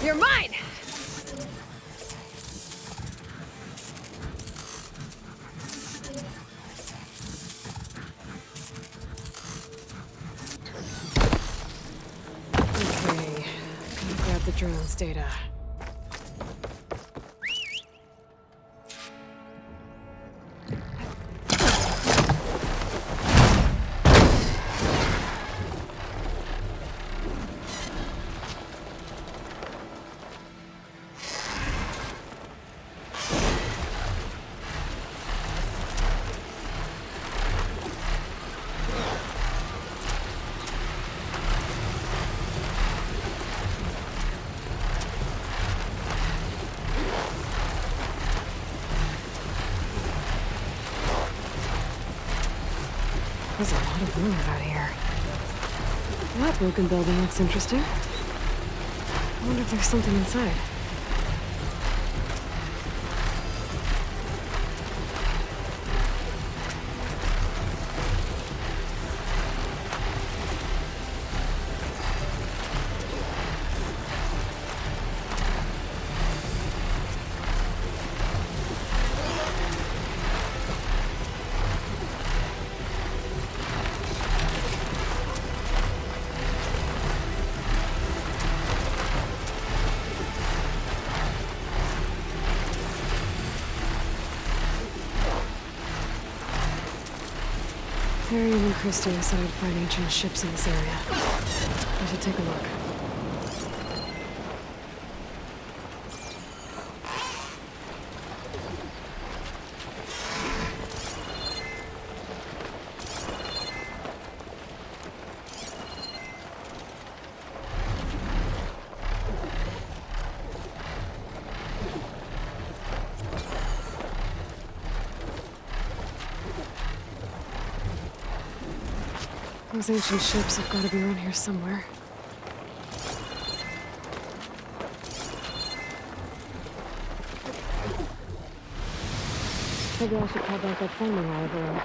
You're mine! Okay, gonna grab the drone's data. There's a lot of rooms out here. That broken building looks interesting. I wonder if there's something inside. Harry and Christie decided to find ancient ships in this area. I should take a look. Those ancient ships have got to be around here somewhere. Maybe I should call back that phone a while ago.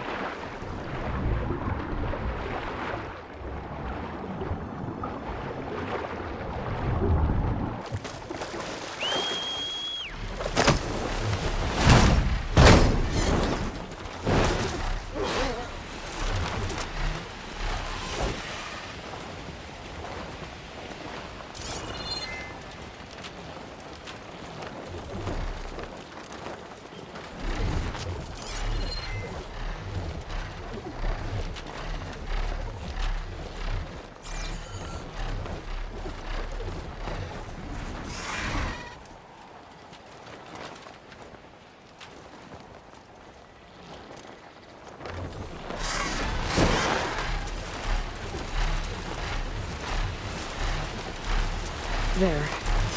There.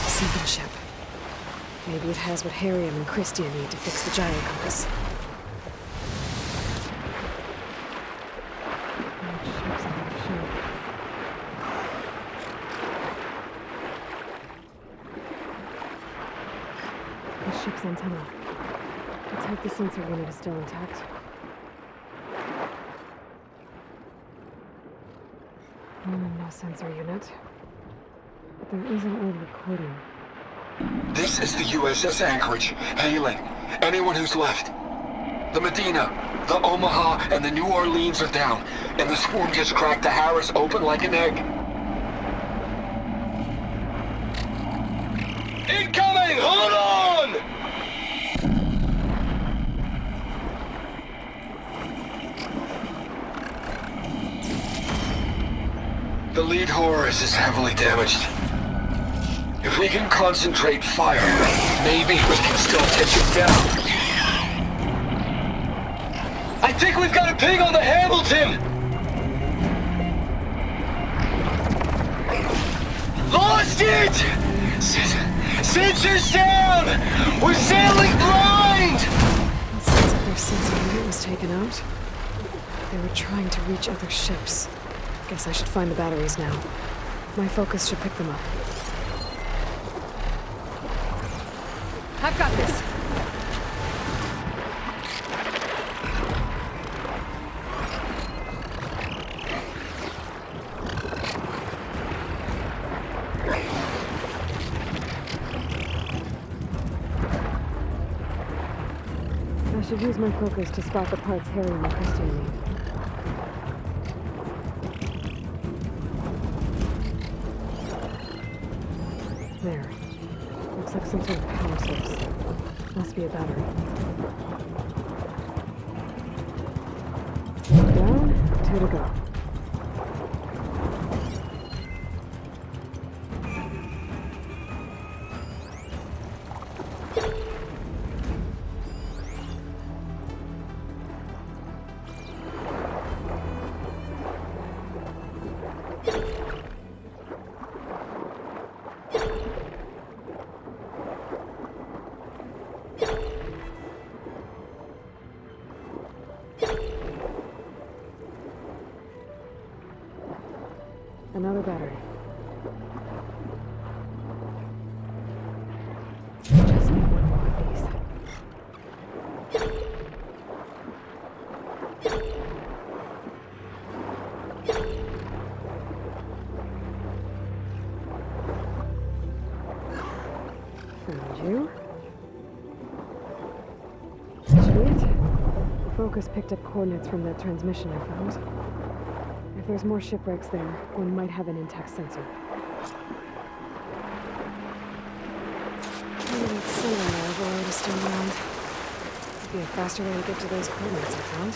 Sinking ship. Maybe it has what Harriet and Christie need to fix the gyro compass. The ship's antenna. Let's hope the sensor unit is still intact. No sensor unit. But there is an old recording. This is the USS Anchorage, hailing anyone who's left. The Medina, the Omaha, and the New Orleans are down, and the swarm just cracked the Harris open like an egg. Incoming! Hold on! The lead Horus is heavily damaged. If we can concentrate fire, maybe we can still take it down. I think we've got a ping on the Hamilton! Lost it! Sensors down! We're sailing blind! It sounds like their sensor unit was taken out. They were trying to reach other ships. Guess I should find the batteries now. My focus should pick them up. I've got this. should use my focus to spot the parts Harry and Christian need. There. Looks like some sort of power source. Must be a battery. Down, 2 to go. Another battery. Just need one more of these. Found you. That should be it. The focus picked up coordinates from that transmission I found. If there's more shipwrecks there, one might have an intact sensor. Maybe that cylinder overload is still around. Could be a faster way to get to those coordinates I found.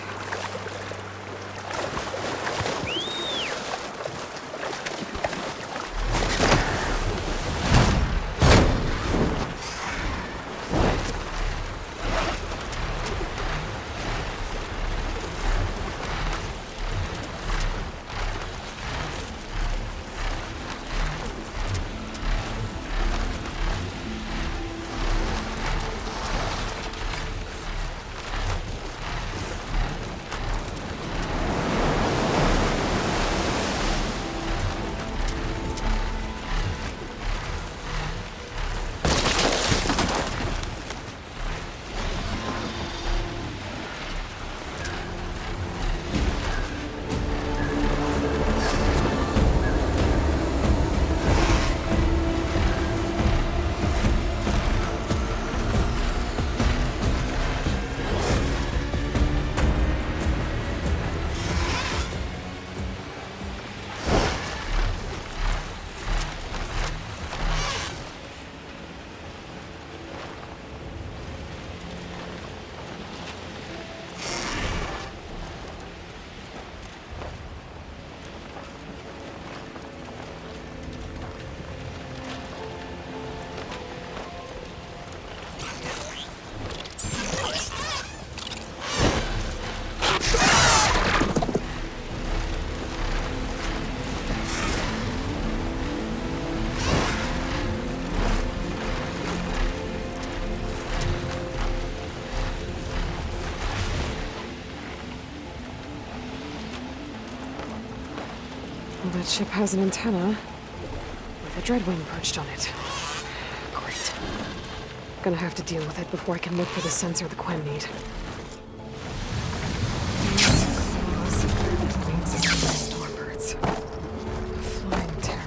Well, that ship has an antenna with a Dreadwing perched on it. Great. Gonna have to deal with it before I can look for the sensor the Quen need. These claws, wings of stormbirds. A flying terror.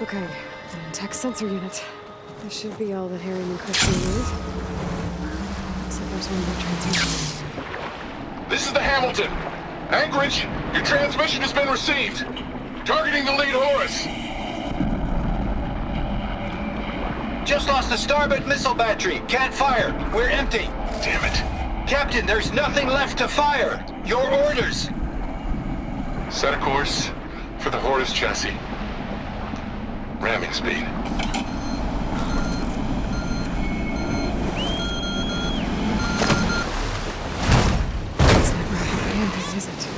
Okay, tech sensor unit. This should be all that Harriman and Christie need. Except there's one more transmission. This is the Hamilton. Anchorage, your transmission has been received. Targeting the lead Horus. Just lost the starboard missile battery. Can't fire. We're empty. Damn it. Captain, there's nothing left to fire. Your orders. Set a course for the Horus chassis. Ramming speed. It's never a happy ending, is it?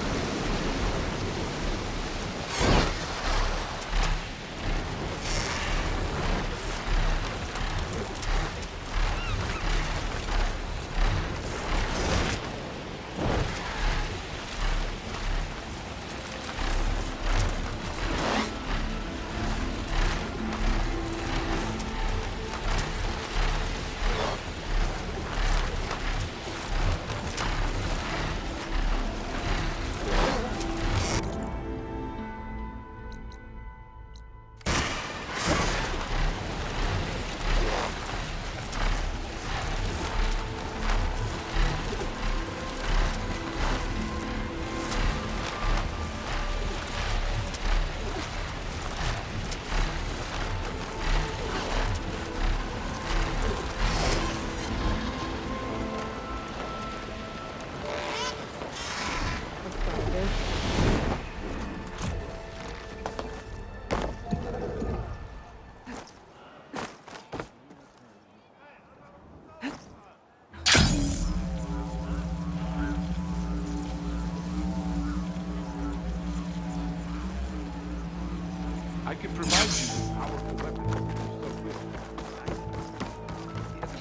I can provide you with powerful weapons.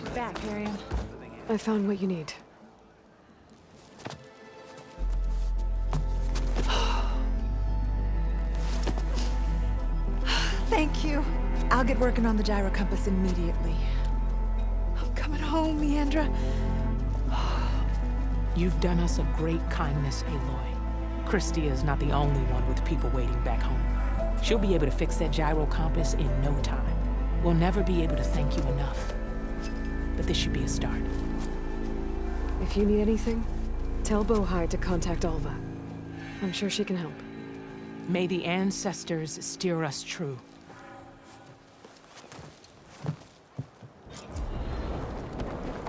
You're back, Harriman. I found what you need. Thank you. I'll get working on the gyro compass immediately. I'm coming home, Leandra. You've done us a great kindness, Aloy. Christie is not the only one with people waiting back home. She'll be able to fix that gyro compass in no time. We'll never be able to thank you enough. But this should be a start. If you need anything, tell Bohide to contact Alva. I'm sure she can help. May the ancestors steer us true.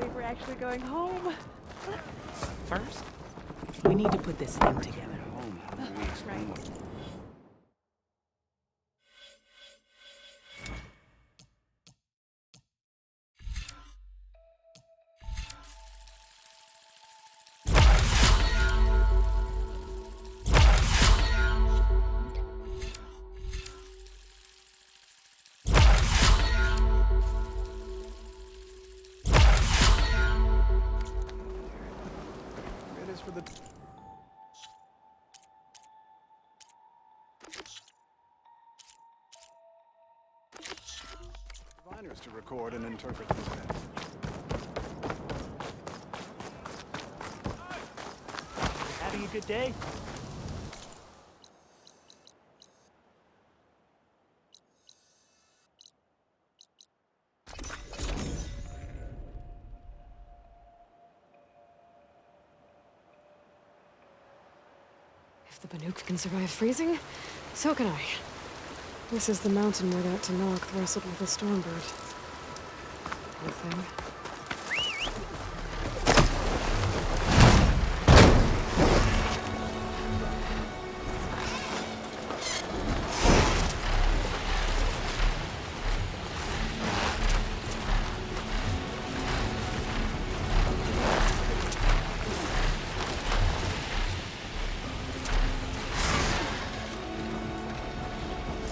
We were actually going home. First, we need to put this thing together. Right. It is for the... diviners to record and interpret these events. Having a good day? If the Banuk can survive freezing, so can I. This is the mountain where that Tenakth wrestled with the Stormbird. Poor thing.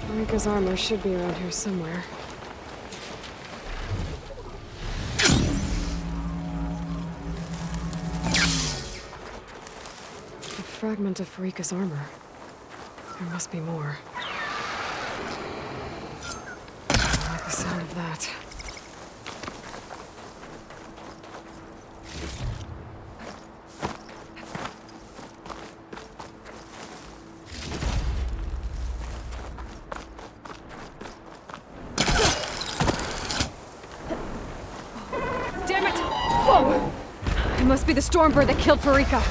Marika's armor should be around here somewhere. A fragment of Marika's armor. There must be more. I like the sound of that. It must be the Stormbird that killed Farika.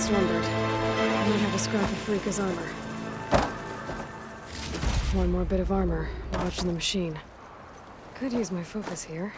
Stormbird. I might have a scrap of Farika's armor. One more bit of armor, watching the machine. Could use my focus here.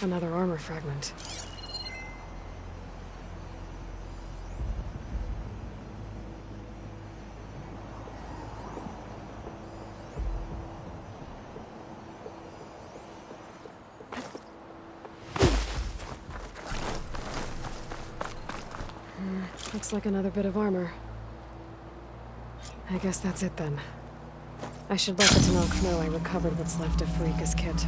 Another armor fragment. Looks like another bit of armor. I guess that's it then. I should let the Tenakth know I recovered what's left of Farika's kit.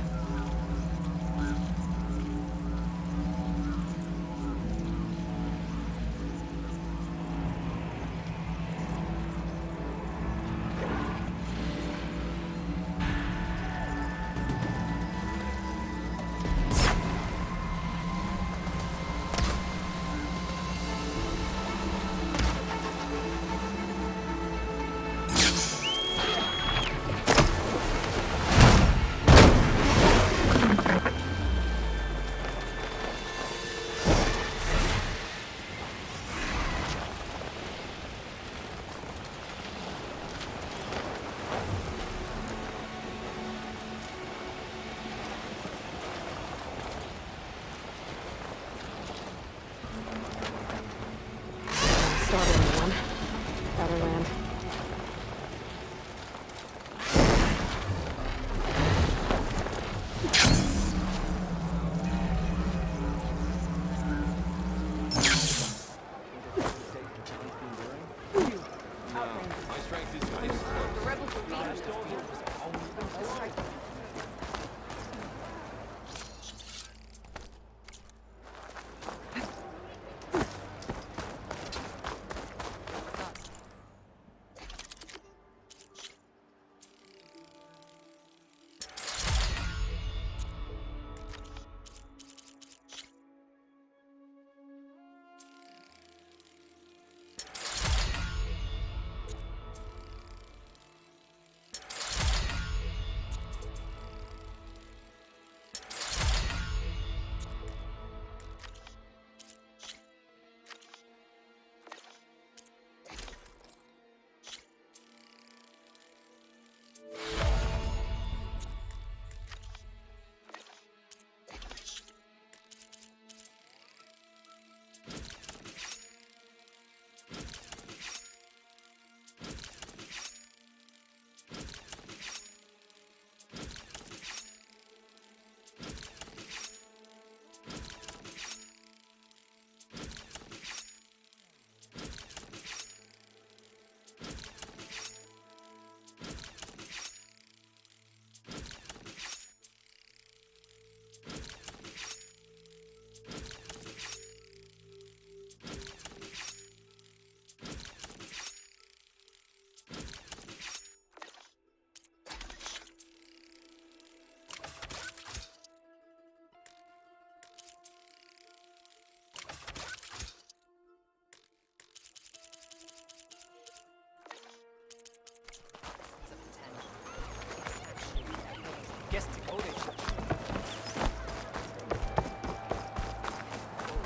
starboard one. Better land. My strength is useless.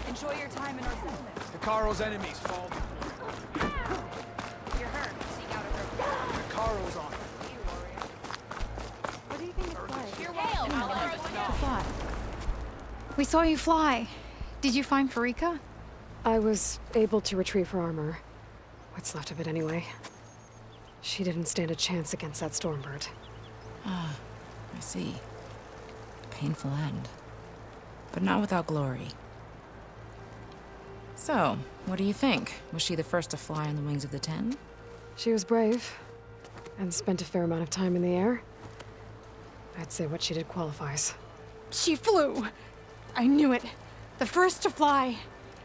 Enjoy your time in our settlement. Hikaro's enemies fall before You're hurt. Seek out a river. Hikaro's on. What do you think it's like? You're welcome. Fly. We saw you fly. Did you find Farika? I was able to retrieve her armor. What's left of it anyway. She didn't stand a chance against that Stormbird. Ah, I see. Painful end. But not without glory. So, what do you think? Was she the first to fly on the wings of the Ten? She was brave, and spent a fair amount of time in the air. I'd say what she did qualifies. She flew! I knew it. The first to fly.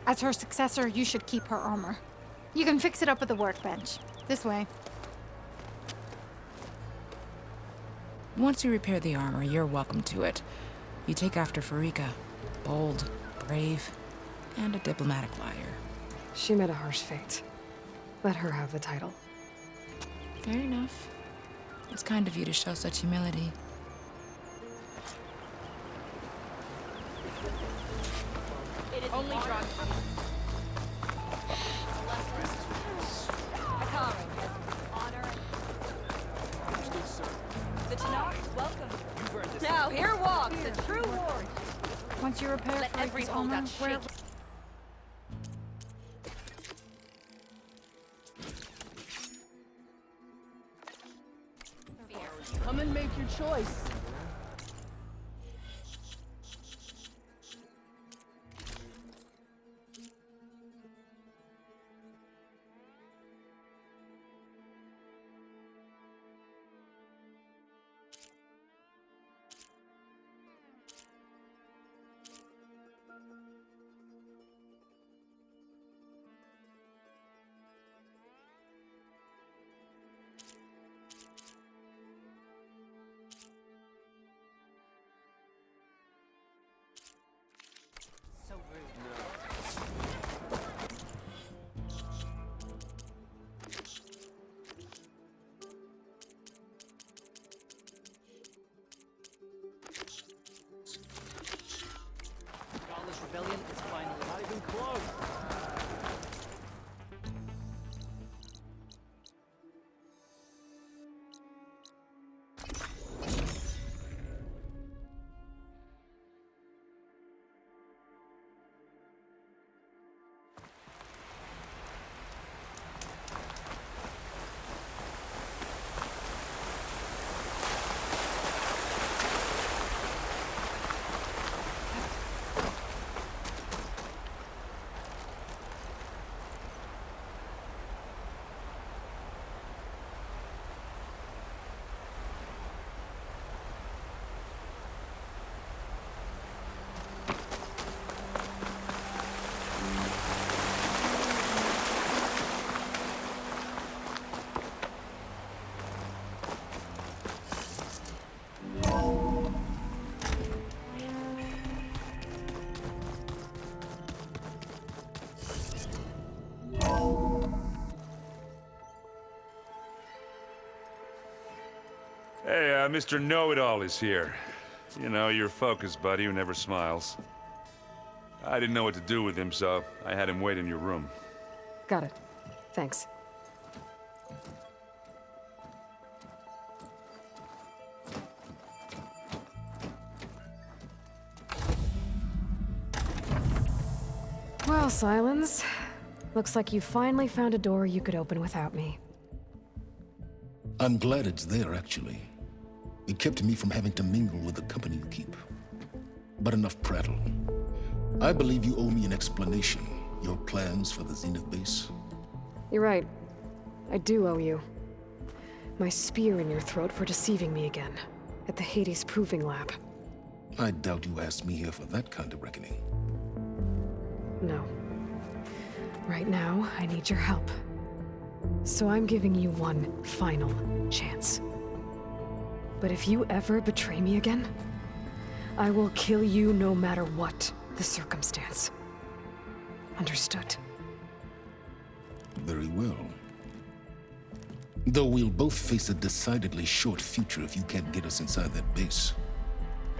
As her successor, you should keep her armor. You can fix it up at the workbench. This way. Once you repair the armor, you're welcome to it. You take after Farika. Bold, brave, and a diplomatic liar. She met a harsh fate. Let her have the title. Fair enough. It's kind of you to show such humility. Only drawn from Hikaru has honor and the Tanakh, welcome. Now here walks a true warrior. Once you repair Let every Farika's hold armor, out where... shake. Come and make your choice. So rude. Godless rebellion is finally not even close. Mr. Know-It-All is here. You know, your focus buddy who never smiles. I didn't know what to do with him, so I had him wait in your room. Got it. Thanks. Well, Silence. Looks like you finally found a door you could open without me. I'm glad it's there, actually. It kept me from having to mingle with the company you keep. But enough prattle. I believe you owe me an explanation. Your plans for the Zenith base? You're right. I do owe you. My spear in your throat for deceiving me again. At the Hades Proving Lab. I doubt you asked me here for that kind of reckoning. No. Right now, I need your help. So I'm giving you one final chance. But if you ever betray me again, I will kill you no matter what the circumstance. Understood? Very well. Though we'll both face a decidedly short future if you can't get us inside that base.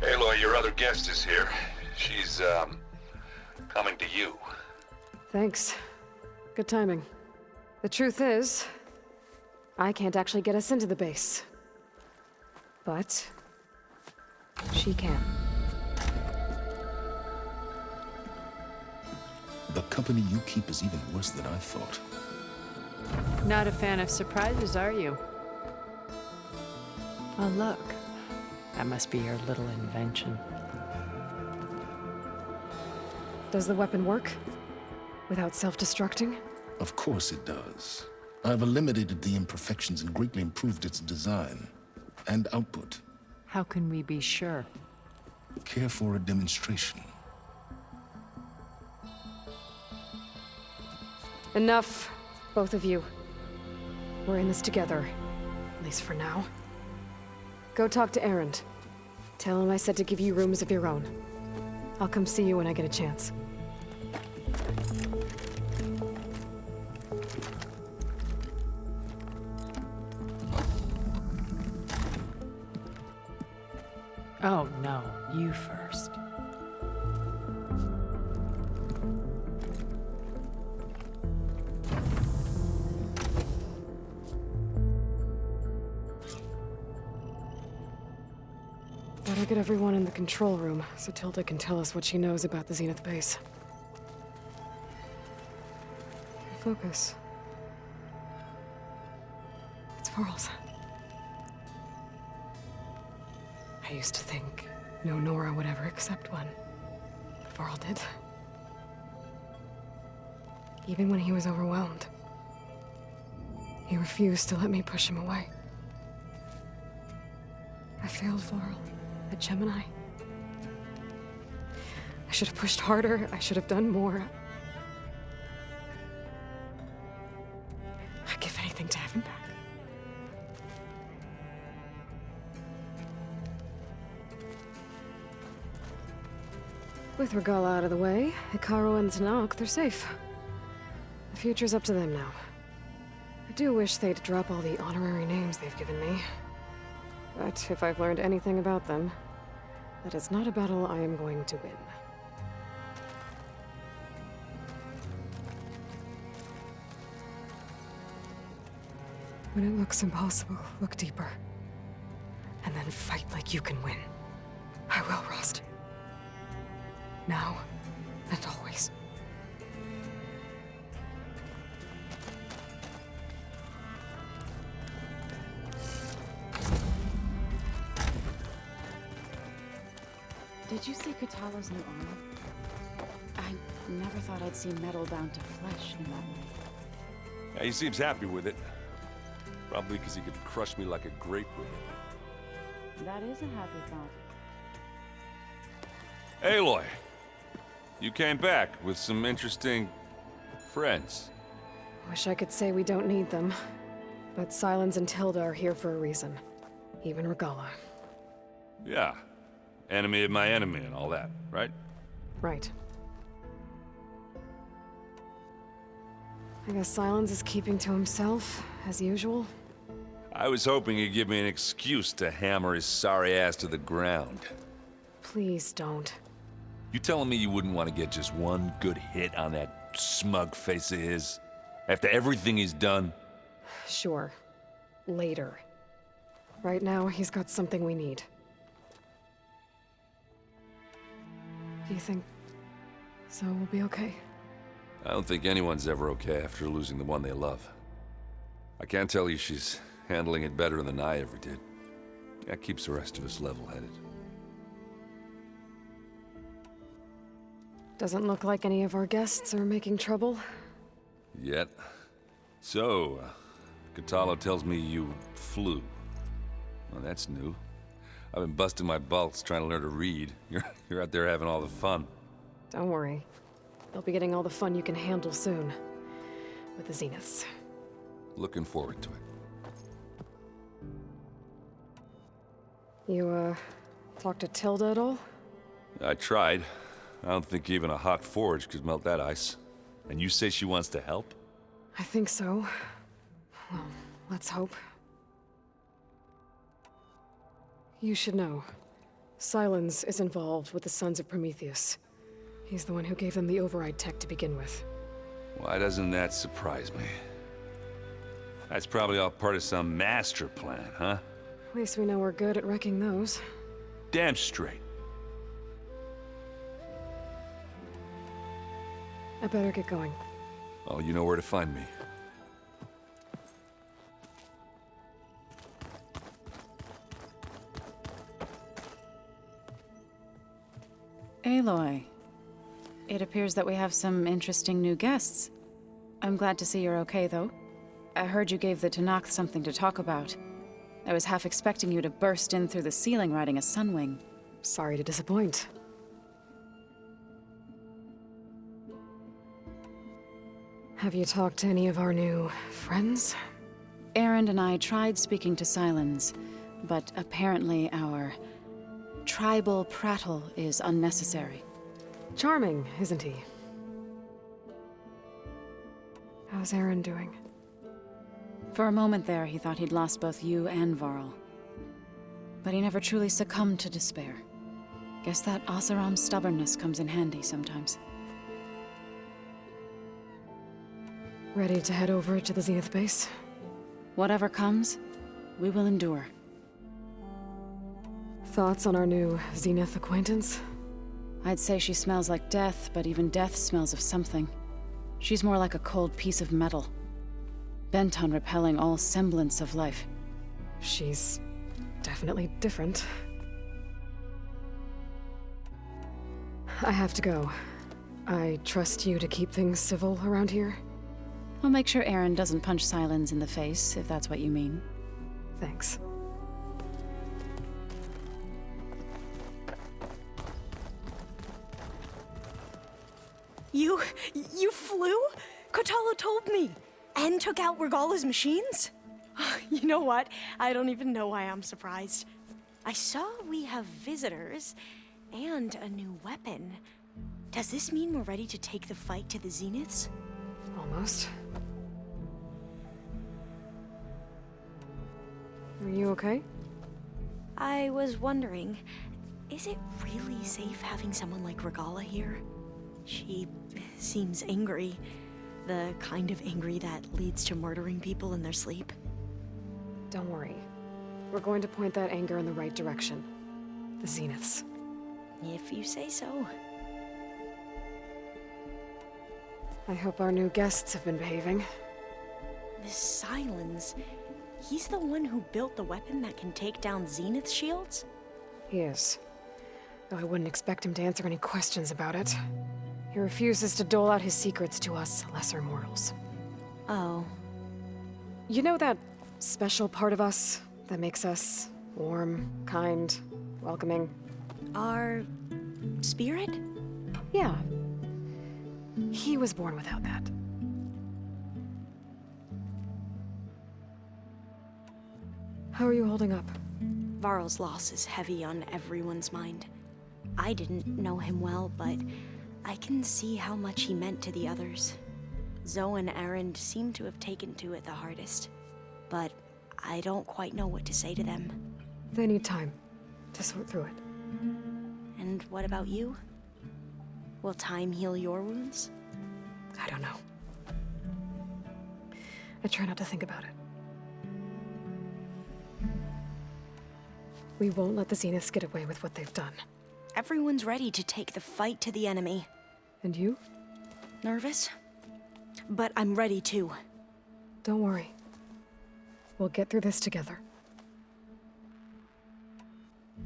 Aloy, your other guest is here. She's, coming to you. Thanks. Good timing. The truth is, I can't actually get us into the base. But she can. The company you keep is even worse than I thought. Not a fan of surprises, are you? Oh, look. That must be your little invention. Does the weapon work? Without self-destructing? Of course it does. I've eliminated the imperfections and greatly improved its design and output. How can we be sure? Care for a demonstration? Enough, both of you. We're in this together, at least for now. Go talk to Erend. Tell him I said to give you rooms of your own. I'll come see you when I get a chance. Oh, no. You first. Better get everyone in the control room so Tilda can tell us what she knows about the Zenith base. Focus. It's Varl's. I used to think no Nora would ever accept one. But Varl did. Even when he was overwhelmed. He refused to let me push him away. I failed Varl at Gemini. I should have pushed harder. I should have done more. I'd give anything to have him back. With Regalla out of the way, Hekarro and Tenakth, they're safe. The future's up to them now. I do wish they'd drop all the honorary names they've given me. But if I've learned anything about them, that is not a battle I am going to win. When it looks impossible, look deeper. And then fight like you can win. I will, Rost. Now and always. Did you see Kotallo's new armor? I never thought I'd see metal bound to flesh in that way. Yeah, he seems happy with it. Probably because he could crush me like a grape with it. That is a happy thought. Aloy, you came back with some interesting friends. Wish I could say we don't need them. But Sylens and Tilda are here for a reason. Even Regalla. Yeah. Enemy of my enemy and all that, right? Right. I guess Sylens is keeping to himself, as usual. I was hoping he'd give me an excuse to hammer his sorry ass to the ground. Please don't. You telling me you wouldn't want to get just one good hit on that smug face of his? After everything he's done? Sure. Later. Right now, he's got something we need. Do you think Zoe will be okay? I don't think anyone's ever okay after losing the one they love. I can't tell you she's handling it better than I ever did. That keeps the rest of us level-headed. Doesn't look like any of our guests are making trouble. Yet. So, Kotallo tells me you flew. Well, that's new. I've been busting my balls trying to learn to read. You're out there having all the fun. Don't worry. You'll be getting all the fun you can handle soon. With the Zeniths. Looking forward to it. You, talked to Tilda at all? I tried. I don't think even a hot forge could melt that ice. And you say she wants to help? I think so. Well, let's hope. You should know. Sylens is involved with the Sons of Prometheus. He's the one who gave them the override tech to begin with. Why doesn't that surprise me? That's probably all part of some master plan, huh? At least we know we're good at wrecking those. Damn straight. I better get going. Oh, you know where to find me. Aloy, it appears that we have some interesting new guests. I'm glad to see you're okay, though. I heard you gave the Tenakth something to talk about. I was half expecting you to burst in through the ceiling riding a Sunwing. Sorry to disappoint. Have you talked to any of our new friends? Erend and I tried speaking to Sylens, but apparently our tribal prattle is unnecessary. Charming, isn't he? How's Erend doing? For a moment there, he thought he'd lost both you and Varl. But he never truly succumbed to despair. Guess that Oseram's stubbornness comes in handy sometimes. Ready to head over to the Zenith base? Whatever comes, we will endure. Thoughts on our new Zenith acquaintance? I'd say she smells like death, but even death smells of something. She's more like a cold piece of metal, bent on repelling all semblance of life. She's definitely different. I have to go. I trust you to keep things civil around here? I'll make sure Erend doesn't punch Sylens in the face, if that's what you mean. Thanks. You flew? Kotallo told me. And took out Regalla's machines? You know what? I don't even know why I'm surprised. I saw we have visitors and a new weapon. Does this mean we're ready to take the fight to the Zeniths? Almost. Are you okay? I was wondering, is it really safe having someone like Regalla here? She seems angry. The kind of angry that leads to murdering people in their sleep. Don't worry. We're going to point that anger in the right direction. The Zeniths. If you say so. I hope our new guests have been behaving. This Sylens, he's the one who built the weapon that can take down Zenith shields? He is. Though I wouldn't expect him to answer any questions about it. He refuses to dole out his secrets to us lesser mortals. Oh. You know that special part of us that makes us warm, kind, welcoming? Our spirit? Yeah. He was born without that. How are you holding up? Varl's loss is heavy on everyone's mind. I didn't know him well, but I can see how much he meant to the others. Zoe and Erend seem to have taken to it the hardest. But I don't quite know what to say to them. They need time to sort through it. And what about you? Will time heal your wounds? I don't know. I try not to think about it. We won't let the Zeniths get away with what they've done. Everyone's ready to take the fight to the enemy. And you? Nervous? But I'm ready too. Don't worry. We'll get through this together.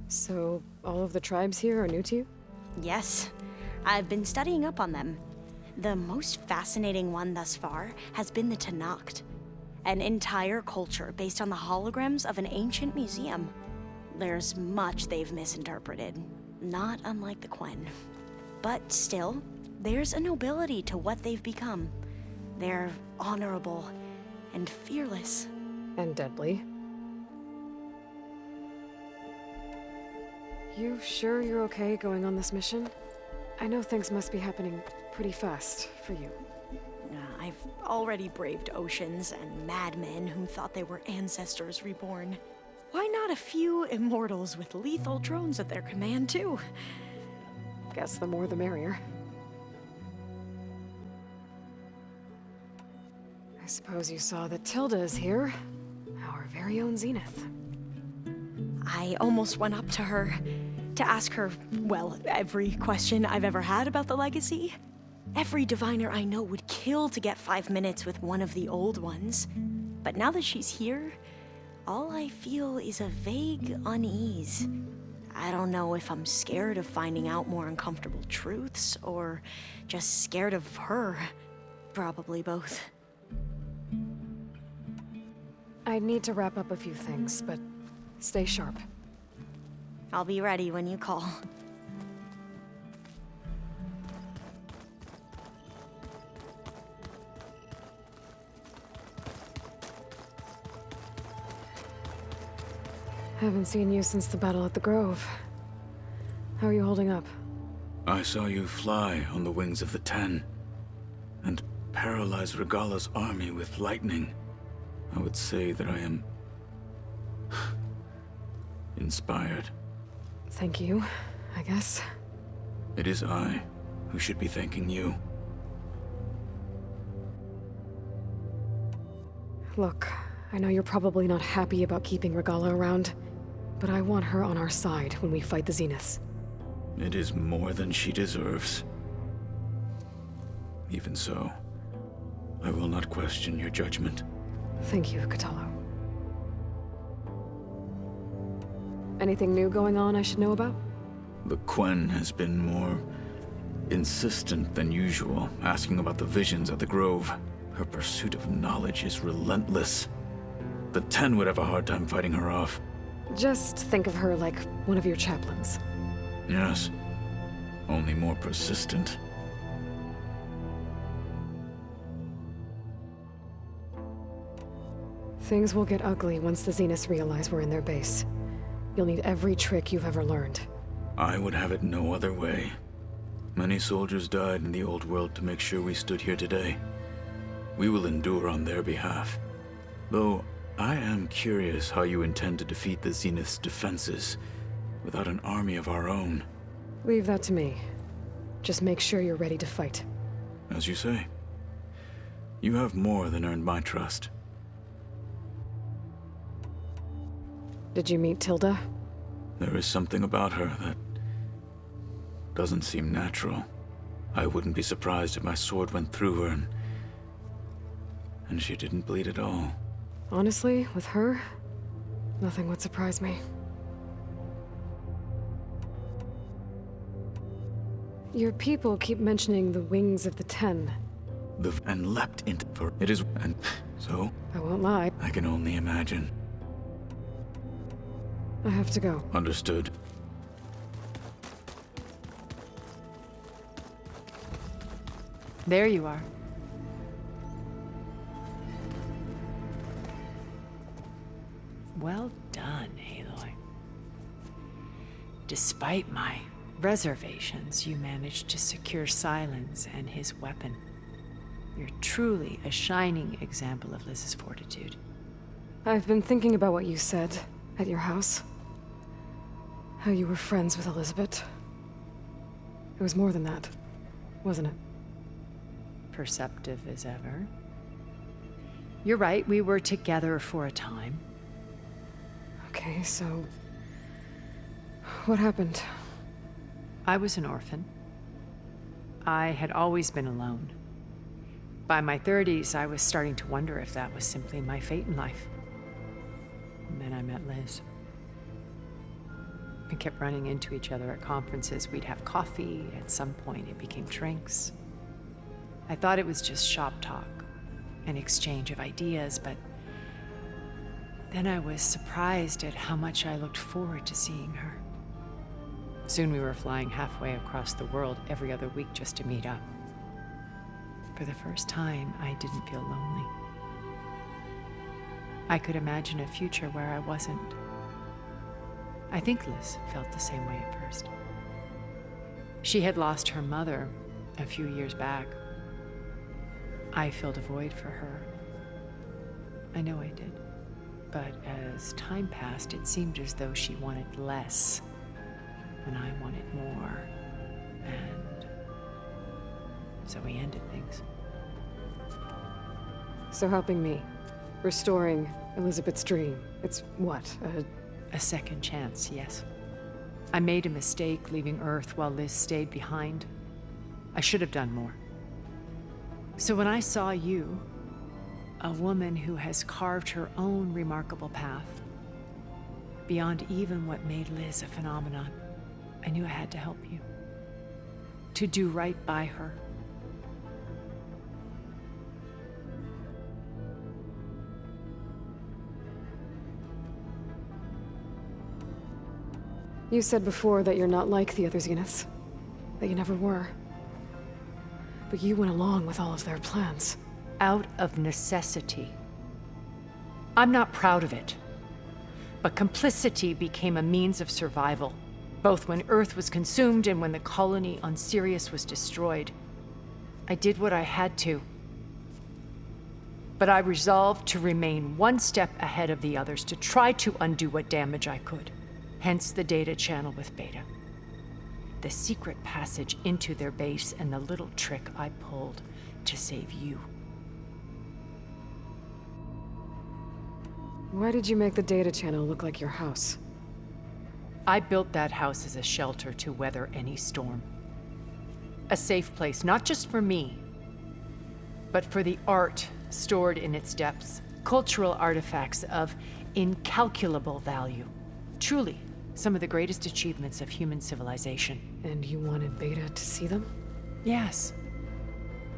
So, all of the tribes here are new to you? Yes. I've been studying up on them. The most fascinating one thus far has been the Tenakth, an entire culture based on the holograms of an ancient museum. There's much they've misinterpreted, not unlike the Quen. But still, there's a nobility to what they've become. They're honorable and fearless. And deadly. You sure you're okay going on this mission? I know things must be happening pretty fast for you. I've already braved oceans and madmen who thought they were ancestors reborn. Why not a few immortals with lethal drones at their command, too? Guess the more the merrier. I suppose you saw that Tilda is here. Our very own Zenith. I almost went up to her to ask her, well, every question I've ever had about the legacy. Every diviner I know would kill to get 5 minutes with one of the old ones. But now that she's here, all I feel is a vague unease. I don't know if I'm scared of finding out more uncomfortable truths, or just scared of her. Probably both. I need to wrap up a few things, but stay sharp. I'll be ready when you call. Haven't seen you since the battle at the Grove. How are you holding up? I saw you fly on the wings of the Ten, and paralyze Regalla's army with lightning. I would say that I am inspired. Thank you, I guess. It is I who should be thanking you. Look, I know you're probably not happy about keeping Regalla around, but I want her on our side when we fight the Zeniths. It is more than she deserves. Even so, I will not question your judgment. Thank you, Kotallo. Anything new going on I should know about? The Quen has been more insistent than usual, asking about the visions at the Grove. Her pursuit of knowledge is relentless. The Ten would have a hard time fighting her off. Just think of her like one of your chaplains. Yes, only more persistent. Things will get ugly once the Zeniths realize we're in their base. You'll need every trick you've ever learned. I would have it no other way. Many soldiers died in the old world to make sure we stood here today. We will endure on their behalf. Though, I am curious how you intend to defeat the Zenith's defenses without an army of our own. Leave that to me. Just make sure you're ready to fight. As you say. You have more than earned my trust. Did you meet Tilda? There is something about her that doesn't seem natural. I wouldn't be surprised if my sword went through her and she didn't bleed at all. Honestly, with her, nothing would surprise me. Your people keep mentioning the wings of the Ten. And leapt into her. It is, and so? I won't lie. I can only imagine. I have to go. Understood. There you are. Well done, Aloy. Despite my reservations, you managed to secure Silence and his weapon. You're truly a shining example of Liz's fortitude. I've been thinking about what you said at your house. How you were friends with Elizabeth. It was more than that, wasn't it? Perceptive as ever. You're right, we were together for a time. Okay, so... what happened? I was an orphan. I had always been alone. By my 30s, I was starting to wonder if that was simply my fate in life. And then I met Liz. We kept running into each other at conferences. We'd have coffee. At some point, it became drinks. I thought it was just shop talk, an exchange of ideas, but then I was surprised at how much I looked forward to seeing her. Soon we were flying halfway across the world every other week just to meet up. For the first time, I didn't feel lonely. I could imagine a future where I wasn't. I think Liz felt the same way at first. She had lost her mother a few years back. I filled a void for her. I know I did. But as time passed, it seemed as though she wanted less, and I wanted more. And so we ended things. So helping me, restoring Elizabeth's dream, it's what, a second chance, yes. I made a mistake leaving Earth while Liz stayed behind. I should have done more. So when I saw you, a woman who has carved her own remarkable path, beyond even what made Liz a phenomenon, I knew I had to help you. To do right by her. You said before that you're not like the other Zeniths. That you never were. But you went along with all of their plans. Out of necessity. I'm not proud of it. But complicity became a means of survival, both when Earth was consumed and when the colony on Sirius was destroyed. I did what I had to. But I resolved to remain one step ahead of the others, to try to undo what damage I could. Hence the data channel with Beta. The secret passage into their base and the little trick I pulled to save you. Why did you make the data channel look like your house? I built that house as a shelter to weather any storm. A safe place, not just for me, but for the art stored in its depths. Cultural artifacts of incalculable value. Truly, some of the greatest achievements of human civilization. And you wanted Beta to see them? Yes.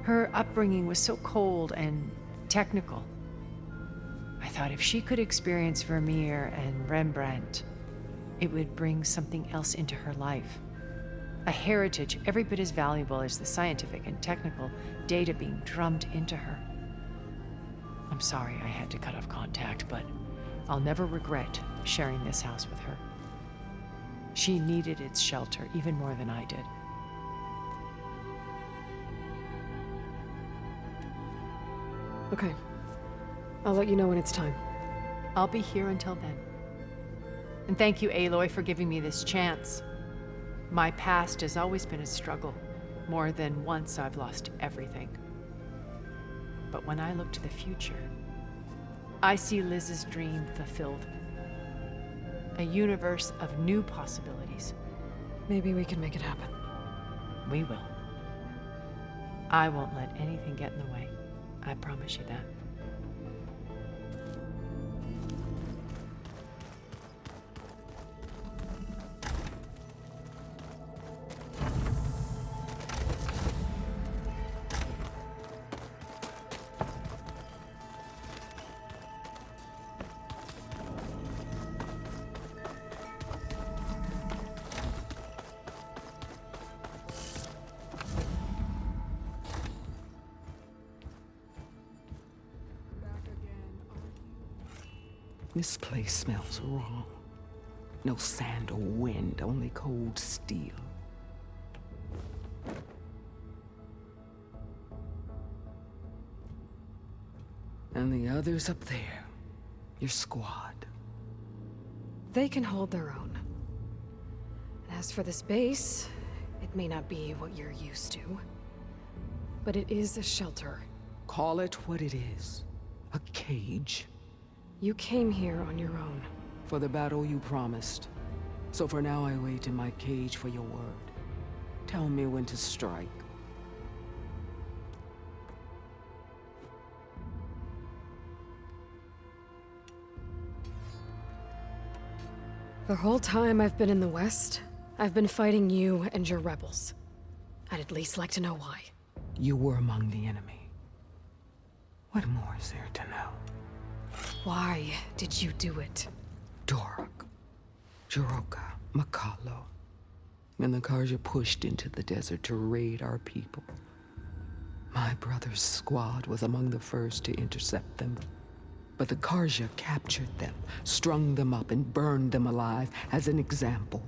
Her upbringing was so cold and technical. I thought if she could experience Vermeer and Rembrandt, it would bring something else into her life. A heritage every bit as valuable as the scientific and technical data being drummed into her. I'm sorry I had to cut off contact, but I'll never regret sharing this house with her. She needed its shelter even more than I did. Okay. I'll let you know when it's time. I'll be here until then. And thank you, Aloy, for giving me this chance. My past has always been a struggle. More than once I've lost everything. But when I look to the future, I see Liz's dream fulfilled. A universe of new possibilities. Maybe we can make it happen. We will. I won't let anything get in the way. I promise you that. This place smells wrong. No sand or wind, only cold steel. And the others up there, Your squad. They can hold their own. And as for this base, it may not be what you're used to, but it is a shelter. Call it what it is. A cage. You came here on your own. For the battle you promised. So for now I wait in my cage for your word. Tell me when to strike. The whole time I've been in the West, I've been fighting you and your rebels. I'd at least like to know why. You were among the enemy. What more is there to know? Why did you do it? Dorok, Jiroka, Makalo, and the Karja pushed into the desert to raid our people. My brother's squad was among the first to intercept them. But the Karja captured them, strung them up, and burned them alive as an example.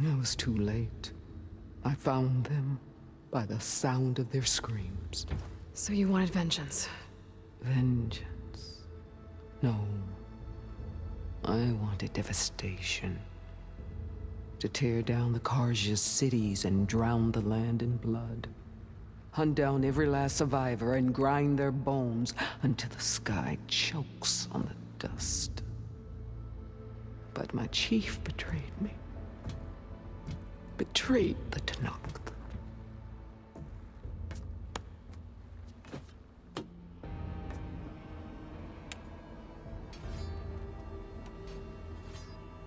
It was too late. I found them by the sound of their screams. So you wanted vengeance? Vengeance? No. I wanted devastation. To tear down the Karja's cities and drown the land in blood. Hunt down every last survivor and grind their bones until the sky chokes on the dust. But my chief betrayed me. Betrayed the Tenakth.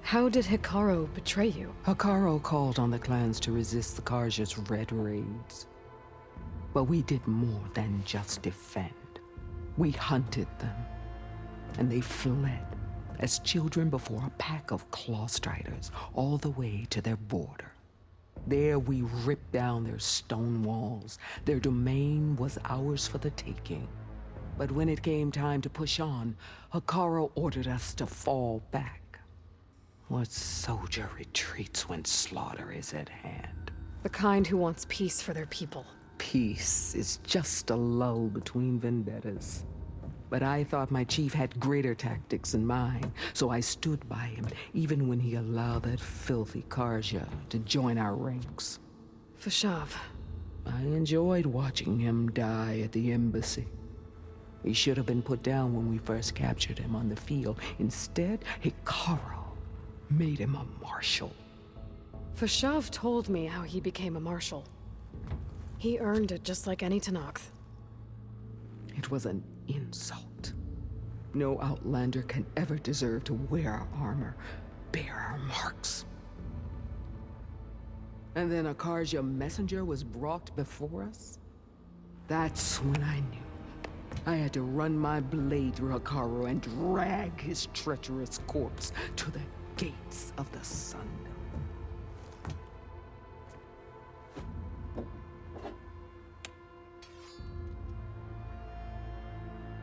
How did Hekarro betray you? Hekarro called on the clans to resist the Karja's red raids. But we did more than just defend. We hunted them, and they fled as children before a pack of claw striders all the way to their border. There we ripped down their stone walls. Their domain was ours for the taking. But when it came time to push on, Hekarro ordered us to fall back. What soldier retreats when slaughter is at hand? The kind who wants peace for their people. Peace is just a lull between vendettas. But I thought my chief had greater tactics than mine, so I stood by him, even when he allowed that filthy Karja to join our ranks. Fashav. I enjoyed watching him die at the embassy. He should have been put down when we first captured him on the field. Instead, Hekarro made him a marshal. Fashav told me how he became a marshal. He earned it just like any Tenakth. It was an insult. No Outlander can ever deserve to wear our armor, bear our marks. And then a Karja messenger was brought before us? That's when I knew. I had to run my blade through Hekarro and drag his treacherous corpse to the